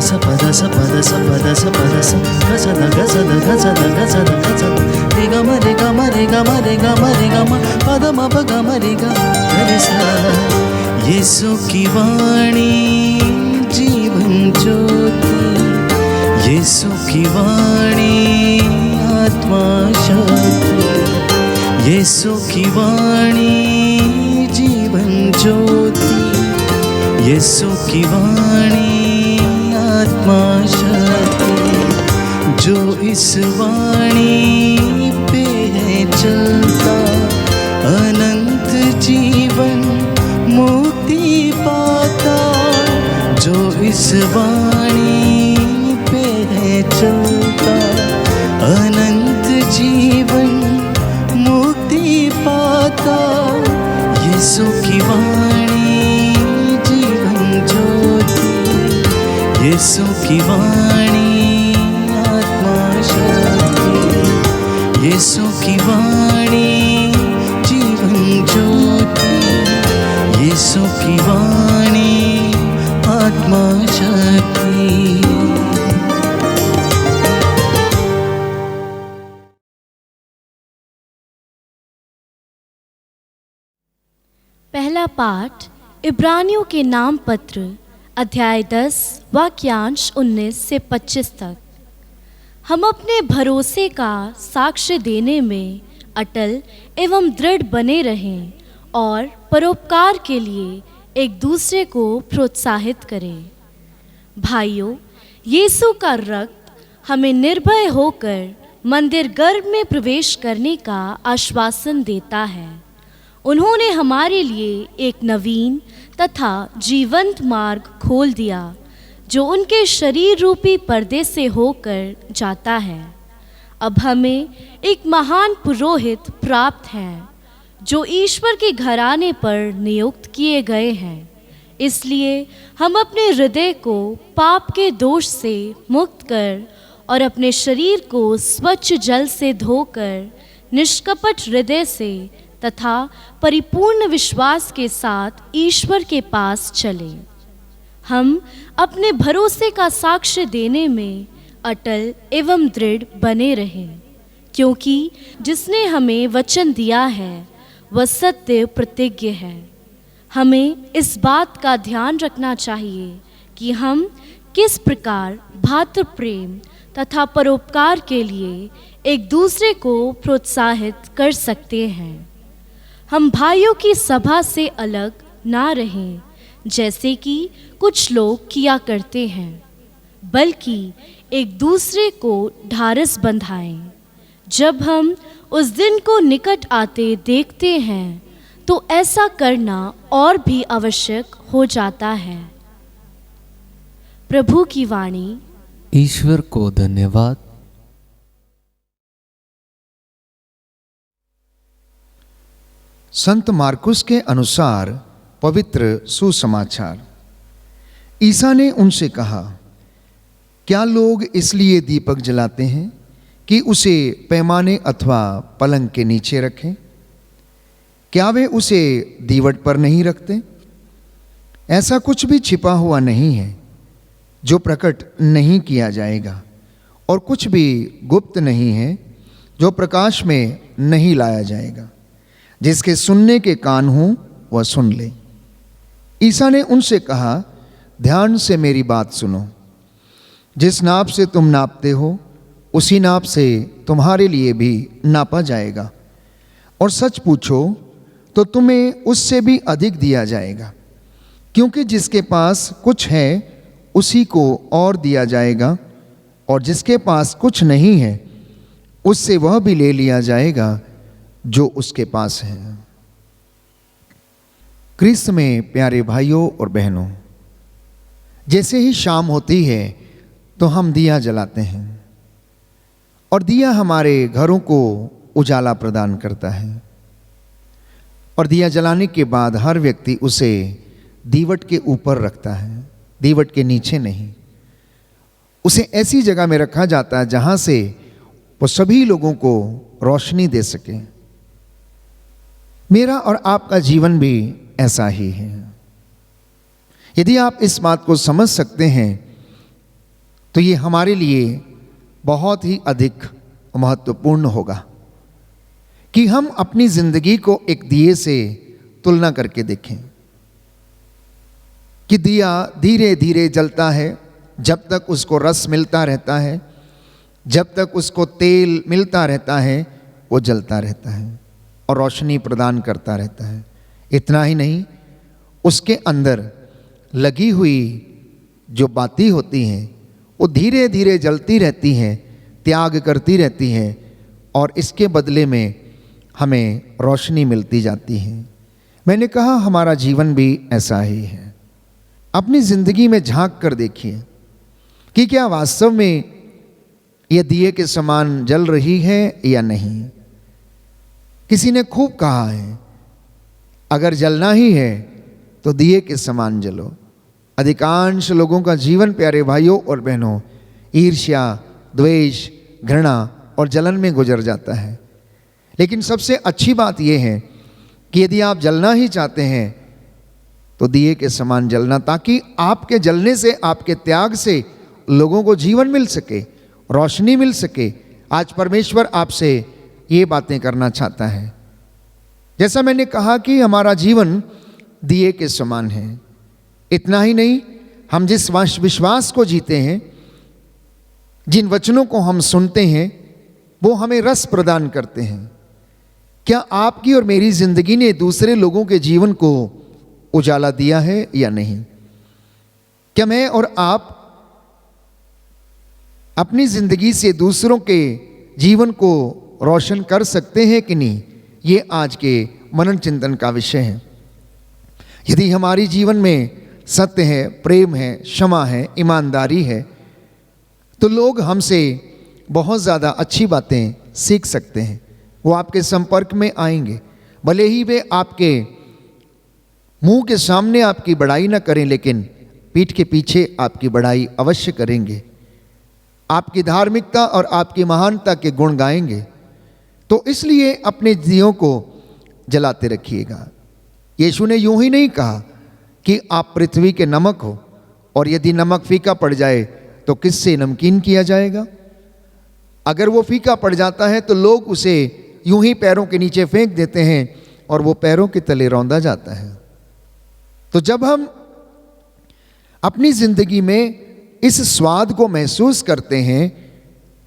सा पदा सा पदा सा पदा सा पदा सा गसद गसद गसद गसद गसद रे ग म रे ग म रे ग म रे ग म रे ग म पद म प ग म रे ग रे सा। यीशु की वाणी जीवन ज्योति, यीशु की वाणी आत्मा शक्ति, यीशु की वाणी जीवन ज्योति, यीशु की वाणी आत्मा शक्ति। जो इस वाणी पे है चलता अनंत जीवन मुक्ति पाता। जो इस वाणी पे है चलता अनंत जीवन मुक्ति पाता। यीशु की वाणी जीवन ज्योति, यीशु की वाणी आत्मा शक्ति, यीशु की वाणी जीवन ज्योति, यीशु की वाणी आत्मा शक्ति। पहला पाठ इब्रानियों के नाम पत्र अध्याय 10 वाक्यांश 19 से 25 तक। हम अपने भरोसे का साक्ष्य देने में अटल एवं दृढ़ बने रहें और परोपकार के लिए एक दूसरे को प्रोत्साहित करें। भाइयों, यीशु का रक्त हमें निर्भय होकर मंदिर गर्भ में प्रवेश करने का आश्वासन देता है। उन्होंने हमारे लिए एक नवीन तथा जीवंत मार्ग खोल दिया जो उनके शरीर रूपी पर्दे से होकर जाता है। अब हमें एक महान पुरोहित प्राप्त है जो ईश्वर के घराने पर नियुक्त किए गए हैं। इसलिए हम अपने हृदय को पाप के दोष से मुक्त कर और अपने शरीर को स्वच्छ जल से धोकर निष्कपट हृदय से तथा परिपूर्ण विश्वास के साथ ईश्वर के पास चलें। हम अपने भरोसे का साक्ष्य देने में अटल एवं दृढ़ बने रहें, क्योंकि जिसने हमें वचन दिया है वह सत्य प्रतिज्ञ है। हमें इस बात का ध्यान रखना चाहिए कि हम किस प्रकार भातृ प्रेम तथा परोपकार के लिए एक दूसरे को प्रोत्साहित कर सकते हैं। हम भाइयों की सभा से अलग ना रहें जैसे कि कुछ लोग किया करते हैं, बल्कि एक दूसरे को ढारस बंधाएं। जब हम उस दिन को निकट आते देखते हैं तो ऐसा करना और भी आवश्यक हो जाता है। प्रभु की वाणी। ईश्वर को धन्यवाद। संत मार्कुस के अनुसार पवित्र सुसमाचार। ईसा ने उनसे कहा, क्या लोग इसलिए दीपक जलाते हैं कि उसे पैमाने अथवा पलंग के नीचे रखें? क्या वे उसे दीवट पर नहीं रखते? ऐसा कुछ भी छिपा हुआ नहीं है जो प्रकट नहीं किया जाएगा, और कुछ भी गुप्त नहीं है जो प्रकाश में नहीं लाया जाएगा। जिसके सुनने के कान हों वह सुन ले। ईसा ने उनसे कहा, ध्यान से मेरी बात सुनो। जिस नाप से तुम नापते हो उसी नाप से तुम्हारे लिए भी नापा जाएगा, और सच पूछो तो तुम्हें उससे भी अधिक दिया जाएगा। क्योंकि जिसके पास कुछ है उसी को और दिया जाएगा, और जिसके पास कुछ नहीं है उससे वह भी ले लिया जाएगा जो उसके पास है। क्रिस्त में प्यारे भाइयों और बहनों, जैसे ही शाम होती है तो हम दिया जलाते हैं, और दिया हमारे घरों को उजाला प्रदान करता है। और दिया जलाने के बाद हर व्यक्ति उसे दीवट के ऊपर रखता है, दीवट के नीचे नहीं। उसे ऐसी जगह में रखा जाता है जहां से वो सभी लोगों को रोशनी दे सके। मेरा और आपका जीवन भी ऐसा ही है। यदि आप इस बात को समझ सकते हैं तो ये हमारे लिए बहुत ही अधिक महत्वपूर्ण होगा कि हम अपनी जिंदगी को एक दिए से तुलना करके देखें कि दिया धीरे धीरे जलता है, जब तक उसको रस मिलता रहता है, जब तक उसको तेल मिलता रहता है, वो जलता रहता है और रोशनी प्रदान करता रहता है। इतना ही नहीं, उसके अंदर लगी हुई जो बातें होती हैं वो धीरे धीरे जलती रहती हैं, त्याग करती रहती हैं और इसके बदले में हमें रोशनी मिलती जाती है। मैंने कहा हमारा जीवन भी ऐसा ही है। अपनी ज़िंदगी में झांक कर देखिए कि क्या वास्तव में यह दिए के समान जल रही है या नहीं। किसी ने खूब कहा है, अगर जलना ही है तो दिए के समान जलो। अधिकांश लोगों का जीवन प्यारे भाइयों और बहनों ईर्ष्या, द्वेष, घृणा और जलन में गुजर जाता है। लेकिन सबसे अच्छी बात यह है कि यदि आप जलना ही चाहते हैं तो दिए के समान जलना, ताकि आपके जलने से, आपके त्याग से लोगों को जीवन मिल सके, रोशनी मिल सके। आज परमेश्वर आपसे ये बातें करना चाहता है। जैसा मैंने कहा कि हमारा जीवन दिए के समान है। इतना ही नहीं, हम जिस विश्वास को जीते हैं, जिन वचनों को हम सुनते हैं, वो हमें रस प्रदान करते हैं। क्या आपकी और मेरी जिंदगी ने दूसरे लोगों के जीवन को उजाला दिया है या नहीं? क्या मैं और आप अपनी जिंदगी से दूसरों के जीवन को रोशन कर सकते हैं कि नहीं? ये आज के मनन चिंतन का विषय है। यदि हमारी जीवन में सत्य है, प्रेम है, क्षमा है, ईमानदारी है, तो लोग हमसे बहुत ज़्यादा अच्छी बातें सीख सकते हैं। वो आपके संपर्क में आएंगे, भले ही वे आपके मुंह के सामने आपकी बड़ाई ना करें, लेकिन पीठ के पीछे आपकी बड़ाई अवश्य करेंगे। आपकी धार्मिकता और आपकी महानता के गुण गाएंगे। तो इसलिए अपने दियों को जलाते रखिएगा। यीशु ने यूं ही नहीं कहा कि आप पृथ्वी के नमक हो, और यदि नमक फीका पड़ जाए तो किससे नमकीन किया जाएगा? अगर वो फीका पड़ जाता है तो लोग उसे यूं ही पैरों के नीचे फेंक देते हैं और वो पैरों के तले रौंदा जाता है। तो जब हम अपनी जिंदगी में इस स्वाद को महसूस करते हैं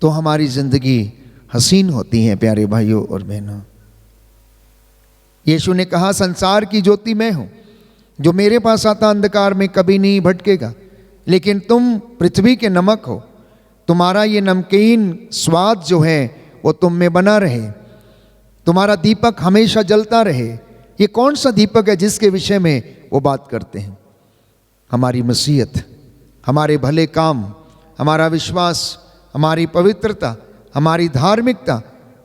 तो हमारी जिंदगी हसीन होती है। प्यारे भाइयों और बहनों, यीशु ने कहा, संसार की ज्योति मैं हूं, जो मेरे पास आता अंधकार में कभी नहीं भटकेगा। लेकिन तुम पृथ्वी के नमक हो, तुम्हारा ये नमकीन स्वाद जो है वो तुम में बना रहे, तुम्हारा दीपक हमेशा जलता रहे। ये कौन सा दीपक है जिसके विषय में वो बात करते हैं? हमारी मसीहत, हमारे भले काम, हमारा विश्वास, हमारी पवित्रता, हमारी धार्मिकता।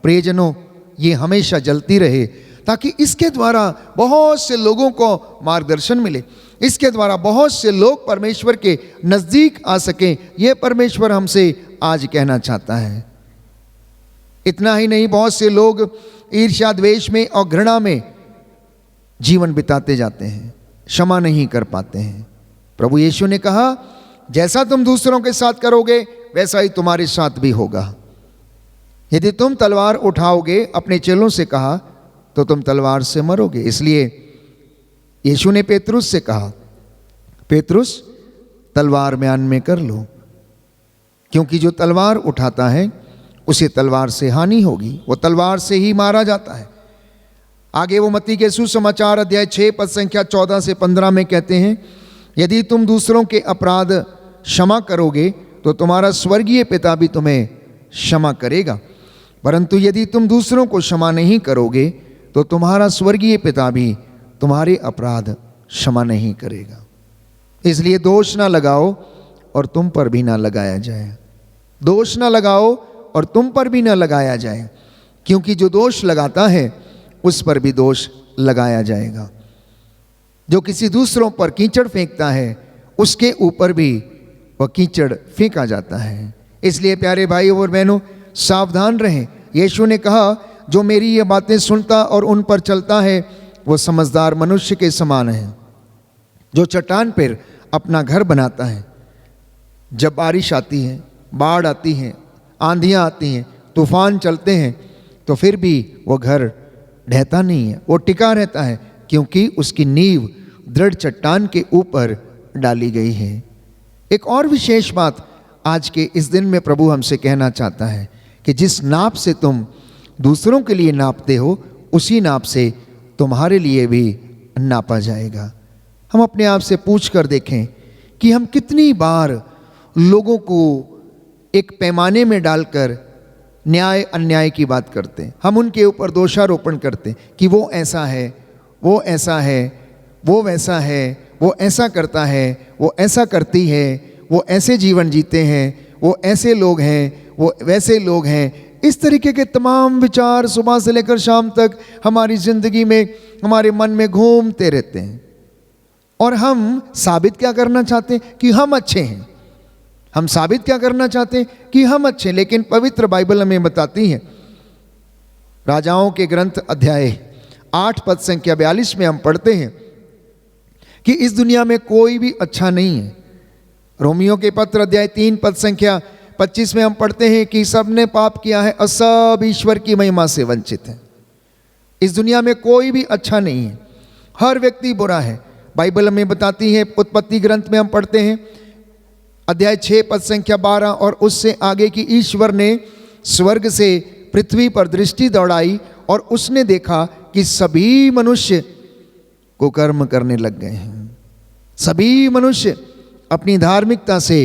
प्रियजनों, ये हमेशा जलती रहे, ताकि इसके द्वारा बहुत से लोगों को मार्गदर्शन मिले, इसके द्वारा बहुत से लोग परमेश्वर के नज़दीक आ सकें। यह परमेश्वर हमसे आज कहना चाहता है। इतना ही नहीं, बहुत से लोग ईर्ष्या, द्वेष में और घृणा में जीवन बिताते जाते हैं, क्षमा नहीं कर पाते हैं। प्रभु यीशु ने कहा, जैसा तुम दूसरों के साथ करोगे वैसा ही तुम्हारे साथ भी होगा। यदि तुम तलवार उठाओगे, अपने चेलों से कहा, तो तुम तलवार से मरोगे। इसलिए यीशु ने पेतरुस से कहा, पेतरुस तलवार म्यान में कर लो, क्योंकि जो तलवार उठाता है उसे तलवार से हानि होगी, वो तलवार से ही मारा जाता है। आगे वो मत्ती के सुसमाचार अध्याय 6 पद संख्या 14 से 15 में कहते हैं, यदि तुम दूसरों के अपराध क्षमा करोगे तो तुम्हारा स्वर्गीय पिता भी तुम्हें क्षमा करेगा, परंतु यदि तुम दूसरों को क्षमा नहीं करोगे तो तुम्हारा स्वर्गीय पिता भी तुम्हारे अपराध क्षमा नहीं करेगा। इसलिए दोष ना लगाओ और तुम पर भी ना लगाया जाए। दोष ना लगाओ और तुम पर भी ना लगाया जाए, क्योंकि जो दोष लगाता है उस पर भी दोष लगाया जाएगा। जो किसी दूसरों पर कीचड़ फेंकता है उसके ऊपर भी वह कीचड़ फेंका जाता है। इसलिए प्यारे भाइयों और बहनों, सावधान रहें। यीशु ने कहा, जो मेरी ये बातें सुनता और उन पर चलता है वो समझदार मनुष्य के समान है, जो चट्टान पर अपना घर बनाता है। जब बारिश आती है, बाढ़ आती है, आंधियाँ आती हैं, तूफान चलते हैं, तो फिर भी वो घर ढहता नहीं है, वो टिका रहता है, क्योंकि उसकी नींव दृढ़ चट्टान के ऊपर डाली गई है। एक और विशेष बात आज के इस दिन में प्रभु हमसे कहना चाहता है कि जिस नाप से तुम दूसरों के लिए नापते हो, उसी नाप से तुम्हारे लिए भी नापा जाएगा। हम अपने आप से पूछ कर देखें कि हम कितनी बार लोगों को एक पैमाने में डालकर न्याय अन्याय की बात करते हैं। हम उनके ऊपर दोषारोपण करते हैं कि वो ऐसा है, वो ऐसा है, वो वैसा है, वो ऐसा करता है, वो ऐसा करती है, वो ऐसे जीवन जीते हैं, वो ऐसे लोग हैं, वो वैसे लोग हैं। इस तरीके के तमाम विचार सुबह से लेकर शाम तक हमारी ज़िंदगी में, हमारे मन में घूमते रहते हैं। और हम साबित क्या करना चाहते हैं कि हम अच्छे हैं। हम साबित क्या करना चाहते हैं कि हम अच्छे हैं। लेकिन पवित्र बाइबल हमें बताती है, राजाओं के ग्रंथ अध्याय 8 पद संख्या 42 में हम पढ़ते हैं कि इस दुनिया में कोई भी अच्छा नहीं है। रोमियो के पत्र अध्याय 3 पद संख्या 25 में हम पढ़ते हैं कि सबने पाप किया है और सब ईश्वर की महिमा से वंचित हैं। इस दुनिया में कोई भी अच्छा नहीं है, हर व्यक्ति बुरा है। बाइबल हमें बताती है, उत्पत्ति ग्रंथ में हम पढ़ते हैं अध्याय 6 पद संख्या 12 और उससे आगे की, ईश्वर ने स्वर्ग से पृथ्वी पर दृष्टि दौड़ाई और उसने देखा कि सभी मनुष्य कुकर्म करने लग गए हैं। सभी मनुष्य अपनी धार्मिकता से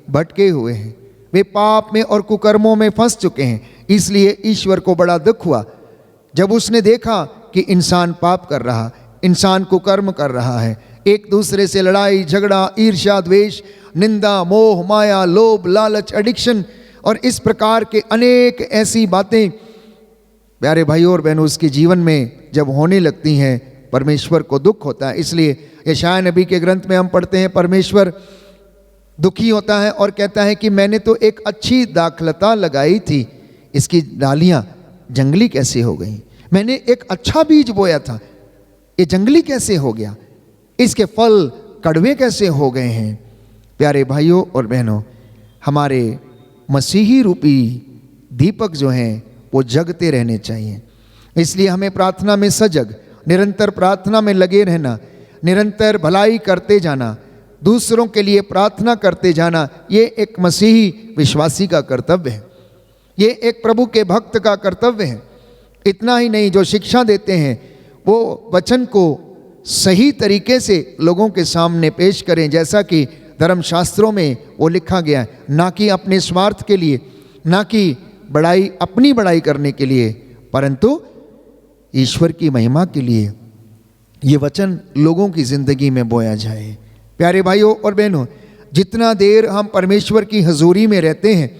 भटके हुए हैं, वे पाप में और कुकर्मों में फंस चुके हैं। इसलिए ईश्वर को बड़ा दुख हुआ जब उसने देखा कि इंसान पाप कर रहा, इंसान कुकर्म कर रहा है, एक दूसरे से लड़ाई झगड़ा, ईर्ष्या, द्वेष, निंदा, मोह, माया, लोभ, लालच, एडिक्शन और इस प्रकार के अनेक ऐसी बातें प्यारे भाइयों और बहनों उसके जीवन में जब होने लगती हैं, परमेश्वर को दुख होता है। इसलिए यशायाह नबी के ग्रंथ में हम पढ़ते हैं, परमेश्वर दुखी होता है और कहता है कि मैंने तो एक अच्छी दाखलता लगाई थी, इसकी डालियां जंगली कैसे हो गई। मैंने एक अच्छा बीज बोया था, ये जंगली कैसे हो गया, इसके फल कड़वे कैसे हो गए हैं। प्यारे भाइयों और बहनों, हमारे मसीही रूपी दीपक जो हैं वो जगते रहने चाहिए। इसलिए हमें प्रार्थना में सजग, निरंतर प्रार्थना में लगे रहना, निरंतर भलाई करते जाना, दूसरों के लिए प्रार्थना करते जाना, ये एक मसीही विश्वासी का कर्तव्य है, ये एक प्रभु के भक्त का कर्तव्य है। इतना ही नहीं, जो शिक्षा देते हैं वो वचन को सही तरीके से लोगों के सामने पेश करें, जैसा कि धर्मशास्त्रों में वो लिखा गया है, ना कि अपने स्वार्थ के लिए, ना कि बड़ाई, अपनी बड़ाई करने के लिए, परंतु ईश्वर की महिमा के लिए ये वचन लोगों की ज़िंदगी में बोया जाए। प्यारे भाइयों और बहनों, जितना देर हम परमेश्वर की हजूरी में रहते हैं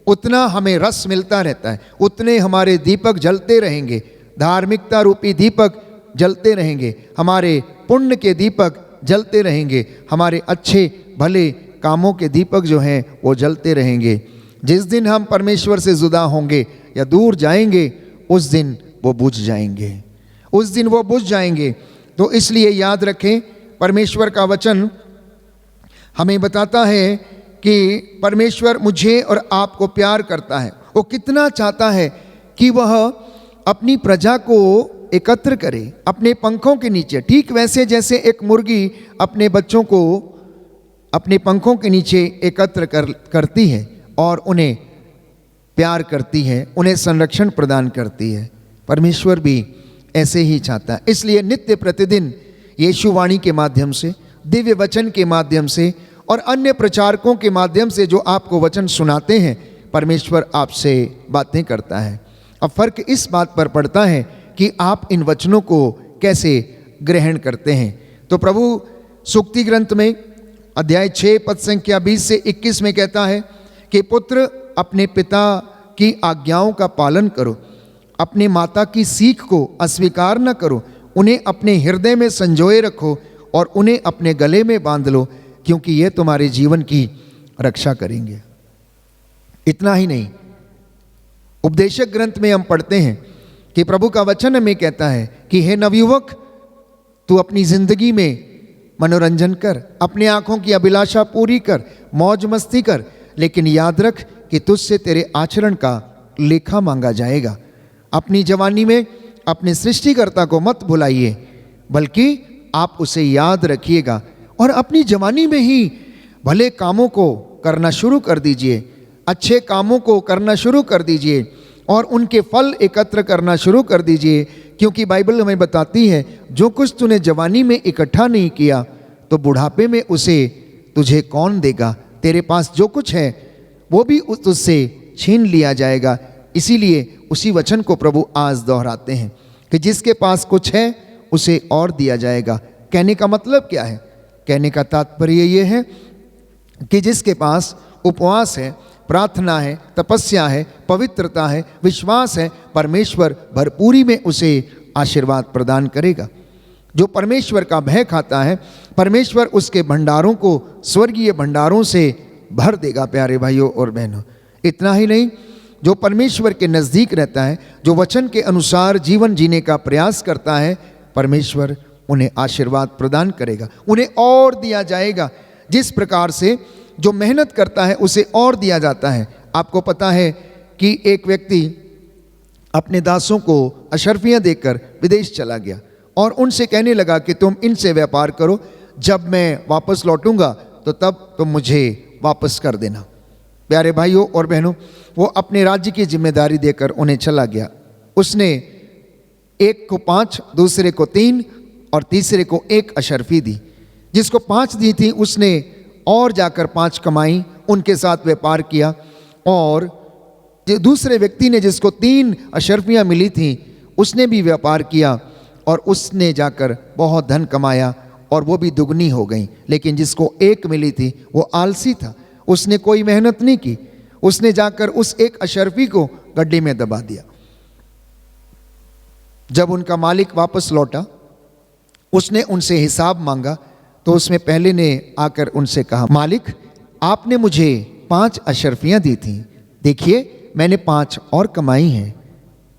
उतना हमें रस मिलता रहता है, उतने हमारे दीपक जलते रहेंगे, धार्मिकता रूपी दीपक जलते रहेंगे, हमारे पुण्य के दीपक जलते रहेंगे, हमारे अच्छे भले कामों के दीपक जो हैं वो जलते रहेंगे। जिस दिन हम परमेश्वर से जुदा होंगे या दूर जाएंगे, उस दिन वो बुझ जाएंगे, उस दिन वो बुझ जाएंगे। तो इसलिए याद रखें, परमेश्वर का वचन हमें बताता है कि परमेश्वर मुझे और आपको प्यार करता है। वो कितना चाहता है कि वह अपनी प्रजा को एकत्र करे अपने पंखों के नीचे, ठीक वैसे जैसे एक मुर्गी अपने बच्चों को अपने पंखों के नीचे एकत्र करती है और उन्हें प्यार करती है, उन्हें संरक्षण प्रदान करती है। परमेश्वर भी ऐसे ही चाहता है। इसलिए नित्य प्रतिदिन यीशु वाणी के माध्यम से, दिव्य वचन के माध्यम से और अन्य प्रचारकों के माध्यम से जो आपको वचन सुनाते हैं, परमेश्वर आपसे बातें करता है। अब फर्क इस बात पर पड़ता है कि आप इन वचनों को कैसे ग्रहण करते हैं। तो प्रभु सूक्ति ग्रंथ में अध्याय 6 पद संख्या 20 से 21 में कहता है कि पुत्र अपने पिता की आज्ञाओं का पालन करो, अपने माता की सीख को अस्वीकार न करो, उन्हें अपने हृदय में संजोए रखो और उन्हें अपने गले में बांध लो, क्योंकि ये तुम्हारे जीवन की रक्षा करेंगे। इतना ही नहीं, उपदेशक ग्रंथ में हम पढ़ते हैं कि प्रभु का वचन हमें कहता है कि हे नवयुवक, तू अपनी जिंदगी में मनोरंजन कर, अपनी आंखों की अभिलाषा पूरी कर, मौज मस्ती कर, लेकिन याद रख कि तुझसे तेरे आचरण का लेखा मांगा जाएगा। अपनी जवानी में अपने सृष्टिकर्ता को मत भुलाइए, बल्कि आप उसे याद रखिएगा और अपनी जवानी में ही भले कामों को करना शुरू कर दीजिए, अच्छे कामों को करना शुरू कर दीजिए और उनके फल एकत्र करना शुरू कर दीजिए, क्योंकि बाइबल हमें बताती है जो कुछ तूने जवानी में इकट्ठा नहीं किया तो बुढ़ापे में उसे तुझे कौन देगा। तेरे पास जो कुछ है वो भी तुझसे छीन लिया जाएगा। इसीलिए उसी वचन को प्रभु आज दोहराते हैं कि जिसके पास कुछ है उसे और दिया जाएगा। कहने का मतलब क्या है? कहने का तात्पर्य ये है कि जिसके पास उपवास है, प्रार्थना है, तपस्या है, पवित्रता है, विश्वास है, परमेश्वर भरपूरी में उसे आशीर्वाद प्रदान करेगा। जो परमेश्वर का भय खाता है, परमेश्वर उसके भंडारों को स्वर्गीय भंडारों से भर देगा। प्यारे भाइयों और बहनों, इतना ही नहीं, जो परमेश्वर के नज़दीक रहता है, जो वचन के अनुसार जीवन जीने का प्रयास करता है, परमेश्वर उन्हें आशीर्वाद प्रदान करेगा, उन्हें और दिया जाएगा। जिस प्रकार से जो मेहनत करता है उसे और दिया जाता है। आपको पता है कि एक व्यक्ति अपने दासों को अशर्फियाँ देकर विदेश चला गया और उनसे कहने लगा कि तुम इनसे व्यापार करो, जब मैं वापस लौटूंगा तो तब तुम मुझे वापस कर देना। प्यारे भाइयों और बहनों, वो अपने राज्य की जिम्मेदारी देकर उन्हें चला गया। उसने एक को 5, दूसरे को 3 और तीसरे को 1 अशर्फी दी। जिसको 5 दी थी उसने और जाकर 5 कमाई, उनके साथ व्यापार किया। और जो दूसरे व्यक्ति ने जिसको 3 अशर्फियाँ मिली थी उसने भी व्यापार किया और उसने जाकर बहुत धन कमाया और वो भी दुगनी हो गई। लेकिन जिसको 1 मिली थी वो आलसी था, उसने कोई मेहनत नहीं की, उसने जाकर उस 1 अशर्फी को गड्ढे में दबा दिया। जब उनका मालिक वापस लौटा, उसने उनसे हिसाब मांगा तो उसमें पहले ने आकर उनसे कहा, मालिक आपने मुझे 5 अशर्फियाँ दी थी, देखिए मैंने 5 और कमाई हैं।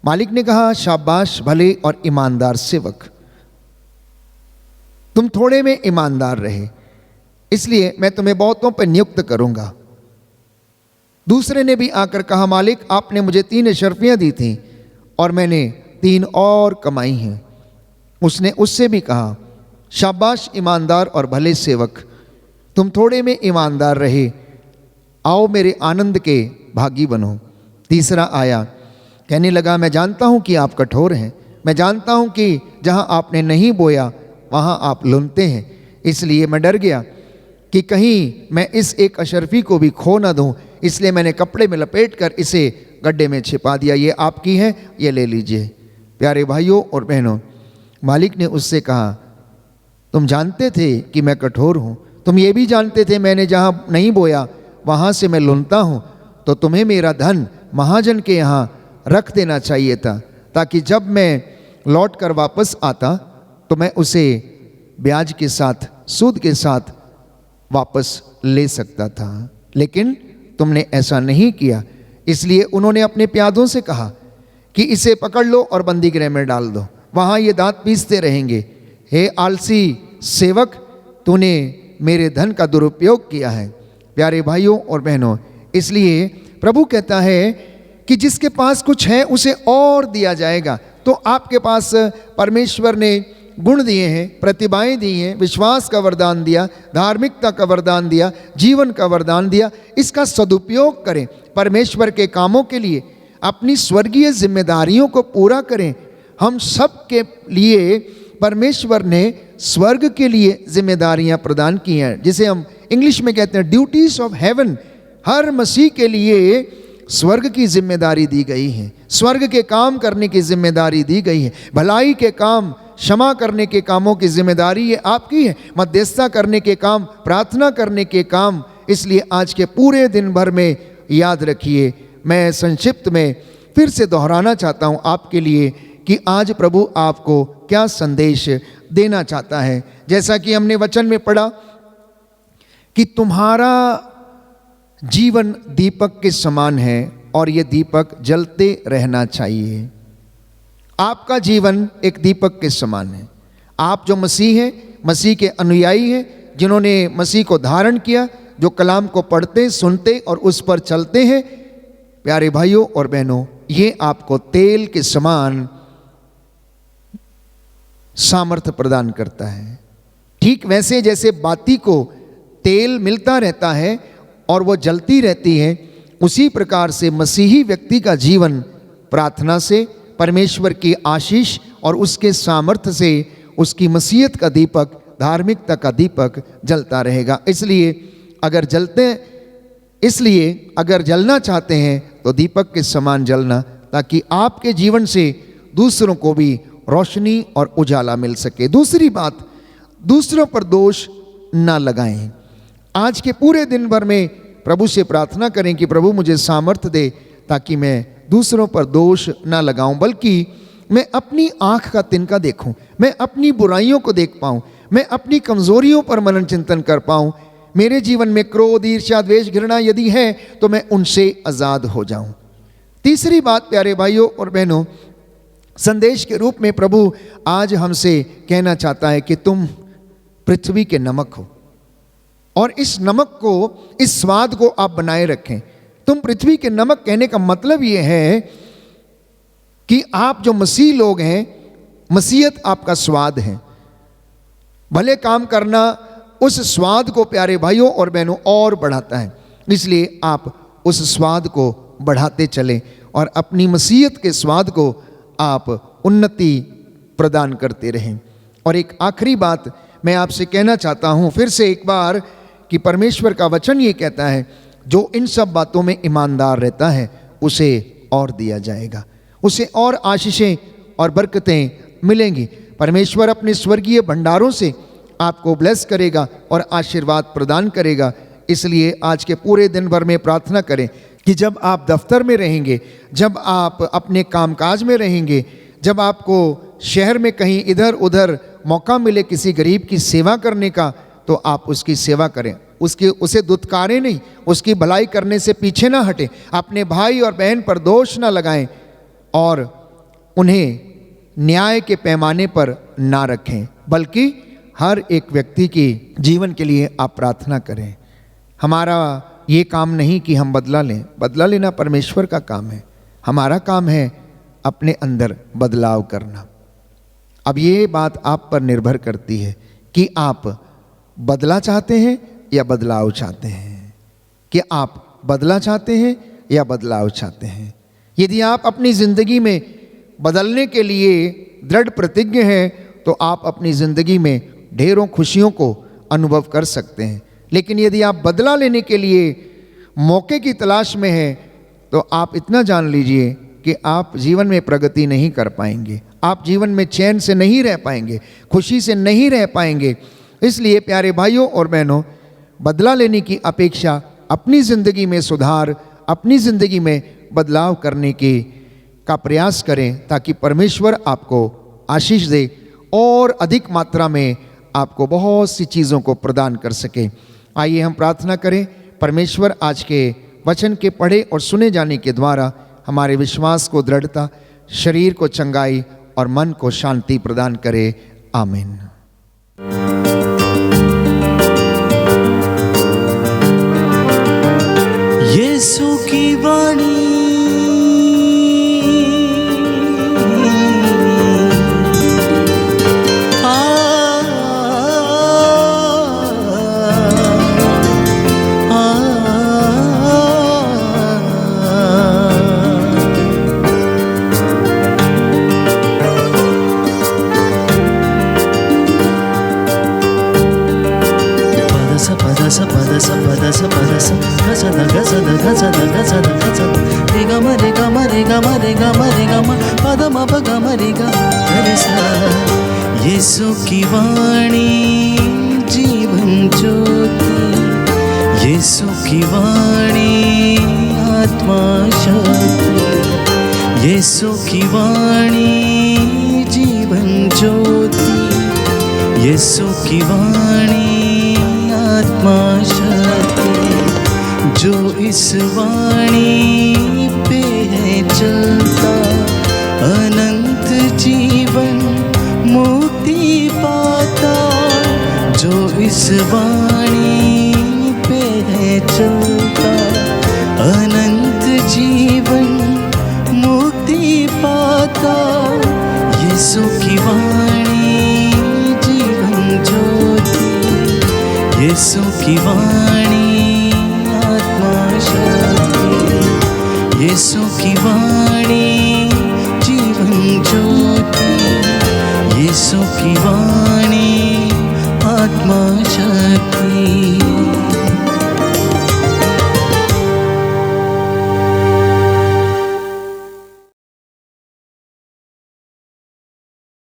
मालिक ने कहा, शाबाश भले और ईमानदार सेवक, तुम थोड़े में ईमानदार रहे, इसलिए मैं तुम्हें बहुतों पर नियुक्त करूंगा। दूसरे ने भी आकर कहा, मालिक आपने मुझे 3 अशर्फियाँ दी थी और मैंने 3 और कमाई हैं। उसने उससे भी कहा, शाबाश ईमानदार और भले सेवक, तुम थोड़े में ईमानदार रहे, आओ मेरे आनंद के भागी बनो। तीसरा आया, कहने लगा, मैं जानता हूं कि आप कठोर हैं, मैं जानता हूं कि जहां आपने नहीं बोया वहां आप लुनते हैं, इसलिए मैं डर गया कि कहीं मैं इस 1 अशर्फी को भी खो ना दूं, इसलिए मैंने कपड़े में लपेट कर इसे गड्ढे में छिपा दिया। ये आपकी है, ये ले लीजिए। प्यारे भाइयों और बहनों, मालिक ने उससे कहा, तुम जानते थे कि मैं कठोर हूँ, तुम ये भी जानते थे मैंने जहाँ नहीं बोया वहाँ से मैं लुनता हूँ, तो तुम्हें मेरा धन महाजन के यहाँ रख देना चाहिए था, ताकि जब मैं लौट कर वापस आता तो मैं उसे ब्याज के साथ, सूद के साथ वापस ले सकता था। लेकिन तुमने ऐसा नहीं किया, इसलिए उन्होंने अपने प्यादों से कहा कि इसे पकड़ लो और बंदी गृह में डाल दो, वहाँ ये दांत पीसते रहेंगे। हे आलसी सेवक, तूने मेरे धन का दुरुपयोग किया है। प्यारे भाइयों और बहनों, इसलिए प्रभु कहता है कि जिसके पास कुछ है उसे और दिया जाएगा। तो आपके पास परमेश्वर ने गुण दिए हैं, प्रतिभाएं दी हैं, विश्वास का वरदान दिया, धार्मिकता का वरदान दिया, जीवन का वरदान दिया। इसका सदुपयोग करें, परमेश्वर के कामों के लिए, अपनी स्वर्गीय जिम्मेदारियों को पूरा करें। हम सब के लिए परमेश्वर ने स्वर्ग के लिए जिम्मेदारियां प्रदान की हैं, जिसे हम इंग्लिश में कहते हैं ड्यूटीज ऑफ हेवन। हर मसीह के लिए स्वर्ग की जिम्मेदारी दी गई है, स्वर्ग के काम करने की जिम्मेदारी दी गई है। भलाई के काम, क्षमा करने के कामों की जिम्मेदारी ये आपकी है, मध्यस्थता करने के काम, प्रार्थना करने के काम। इसलिए आज के पूरे दिन भर में याद रखिए, मैं संक्षिप्त में फिर से दोहराना चाहता हूँ आपके लिए कि आज प्रभु आपको क्या संदेश देना चाहता है। जैसा कि हमने वचन में पढ़ा कि तुम्हारा जीवन दीपक के समान है और ये दीपक जलते रहना चाहिए। आपका जीवन एक दीपक के समान है। आप जो मसीह हैं मसीह के अनुयायी हैं, जिन्होंने मसीह को धारण किया, जो कलाम को पढ़ते, सुनते और उस पर चलते हैं। प्यारे भाइयों और बहनों, ये आपको तेल के समान सामर्थ्य प्रदान करता है। ठीक वैसे जैसे बाती को तेल मिलता रहता है और वो जलती रहती है, उसी प्रकार से मसीही व्यक्ति का जीवन प्रार्थना से, परमेश्वर की आशीष और उसके सामर्थ्य से उसकी मसीहत का दीपक, धार्मिकता का दीपक जलता रहेगा। इसलिए अगर जलना चाहते हैं तो दीपक के समान जलना, ताकि आपके जीवन से दूसरों को भी रोशनी और उजाला मिल सके। दूसरी बात, दूसरों पर दोष ना लगाएं। आज के पूरे दिन भर में प्रभु से प्रार्थना करें कि प्रभु मुझे सामर्थ्य दे, ताकि मैं दूसरों पर दोष ना लगाऊं, बल्कि मैं अपनी आंख का तिनका देखूं, मैं अपनी बुराइयों को देख पाऊं, मैं अपनी कमजोरियों पर मनन चिंतन कर पाऊं। मेरे जीवन में क्रोध, ईर्ष्या, द्वेष, घृणा यदि है तो मैं उनसे आजाद हो जाऊं। तीसरी बात प्यारे भाइयों और बहनों, संदेश के रूप में प्रभु आज हमसे कहना चाहता है कि तुम पृथ्वी के नमक हो, और इस नमक को, इस स्वाद को आप बनाए रखें। तुम पृथ्वी के नमक कहने का मतलब यह है कि आप जो मसीह लोग हैं, मसीहत आपका स्वाद है। भले काम करना उस स्वाद को प्यारे भाइयों और बहनों और बढ़ाता है, इसलिए आप उस स्वाद को बढ़ाते चलें और अपनी मसीहत के स्वाद को आप उन्नति प्रदान करते रहें। और एक आखिरी बात मैं आपसे कहना चाहता हूं फिर से एक बार, कि परमेश्वर का वचन ये कहता है, जो इन सब बातों में ईमानदार रहता है उसे और दिया जाएगा, उसे और आशीषें और बरकतें मिलेंगी। परमेश्वर अपने स्वर्गीय भंडारों से आपको ब्लेस करेगा और आशीर्वाद प्रदान करेगा। इसलिए आज के पूरे दिन भर में प्रार्थना करें कि जब आप दफ्तर में रहेंगे, जब आप अपने कामकाज में रहेंगे, जब आपको शहर में कहीं इधर उधर मौका मिले किसी गरीब की सेवा करने का, तो आप उसकी सेवा करें, उसे दुत्कारें नहीं, उसकी भलाई करने से पीछे ना हटें, अपने भाई और बहन पर दोष ना लगाएं और उन्हें न्याय के पैमाने पर ना रखें, बल्कि हर एक व्यक्ति के जीवन के लिए आप प्रार्थना करें। हमारा ये काम नहीं कि हम बदला लें, बदला लेना परमेश्वर का काम है, हमारा काम है अपने अंदर बदलाव करना। अब ये बात आप पर निर्भर करती है कि आप बदला चाहते हैं या बदलाव चाहते हैं, कि आप बदला चाहते हैं या बदलाव चाहते हैं। यदि आप अपनी ज़िंदगी में बदलने के लिए दृढ़ प्रतिज्ञ हैं, तो आप अपनी ज़िंदगी में ढेरों खुशियों को अनुभव कर सकते हैं। लेकिन यदि आप बदला लेने के लिए मौके की तलाश में हैं, तो आप इतना जान लीजिए कि आप जीवन में प्रगति नहीं कर पाएंगे, आप जीवन में चैन से नहीं रह पाएंगे, खुशी से नहीं रह पाएंगे। इसलिए प्यारे भाइयों और बहनों, बदला लेने की अपेक्षा अपनी ज़िंदगी में सुधार, अपनी ज़िंदगी में बदलाव करने का प्रयास करें, ताकि परमेश्वर आपको आशीष दे और अधिक मात्रा में आपको बहुत सी चीज़ों को प्रदान कर सके। आइए हम प्रार्थना करें। परमेश्वर आज के वचन के पढ़े और सुने जाने के द्वारा हमारे विश्वास को दृढ़ता, शरीर को चंगाई और मन को शांति प्रदान करे। आमीन। यीशु की वाणी यीशु की वाणी जीवन ज्योति, यीशु की वाणी आत्मा शक्ति, यीशु की वाणी जीवन ज्योति, यीशु की वाणी आत्मा शक्ति। जो इस वाणी पे है चलता, अनंत जीवन मुक्ति पाता। वाणी पे है चलता, अनंत जीवन मुक्ति पाता। यीशु की वाणी जीवन ज्योति, यीशु की वाणी आत्मा शक्ति, यीशु की वाणी जीवन ज्योति, यीशु की वाणी आत्मा शक्ति।